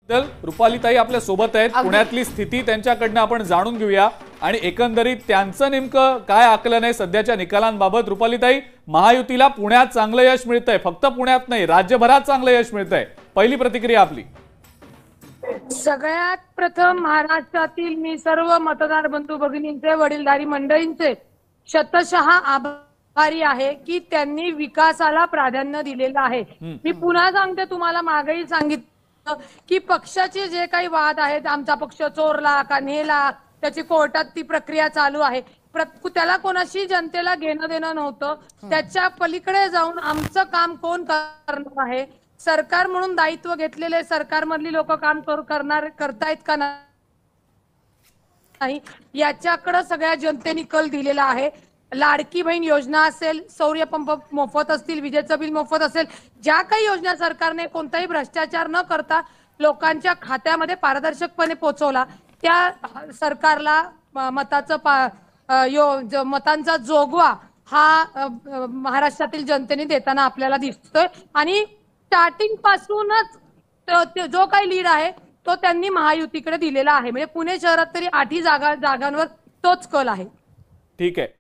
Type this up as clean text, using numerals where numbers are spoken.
रुपालीताई आपल्या सोबत आहेत। पुण्यातली स्थिती त्यांच्याकडनं आपण जाणून घेऊया आणि एकंदरीत त्यांचं नेमकं काय आकलन आहे सध्याच्या निकालांबाबत। रुपालीताई, महायुतीला पुण्यात चांगलं यश मिळतंय, फक्त पुण्यात नाही राज्यभरात चांगलं यश मिळतंय, पहिली प्रतिक्रिया आपली। सगळ्यात प्रथम महाराष्ट्रातील मी सर्व मतदार बंधू भगिनींचे, वडीलधारी मंडळींचे शतशः आभारी आहे की त्यांनी विकासाला प्राधान्य दिलेलं आहे। मी पुन्हा सांगते, तुम्हाला मागेही सांगितलं की पक्षाचे जे काही वाद आहेत, आमचा पक्ष चोरला का नेला, त्याची कोर्टात ती प्रक्रिया चालू आहे, त्याला कोणाशी जनतेला घेणं देणं नव्हतं। त्याच्या पलीकडे जाऊन आमचं काम कोण करणार आहे, सरकार म्हणून दायित्व घेतलेले सरकारमधली लोक काम करतायत का नाही, याच्याकडे सगळ्या जनतेने कल दिलेला आहे। लाडकी बहीण योजना असेल, सौरपंप मोफत असतील, विजेचं बिल मोफत असेल, ज्या काही योजना सरकारने कोणताही भ्रष्टाचार न करता लोकांच्या खात्यामध्ये पारदर्शकपणे पोहोचवला, त्या सरकारला मतांचा जोगवा हा महाराष्ट्रातील जनतेने देताना आपल्याला दिसतोय। आणि स्टार्टिंग पासूनच जो काही लीड आहे तो त्यांनी महायुतीकडे दिलेला आहे। म्हणजे पुणे शहरात तरी 8 जागांवर तोच कल आहे। ठीक आहे।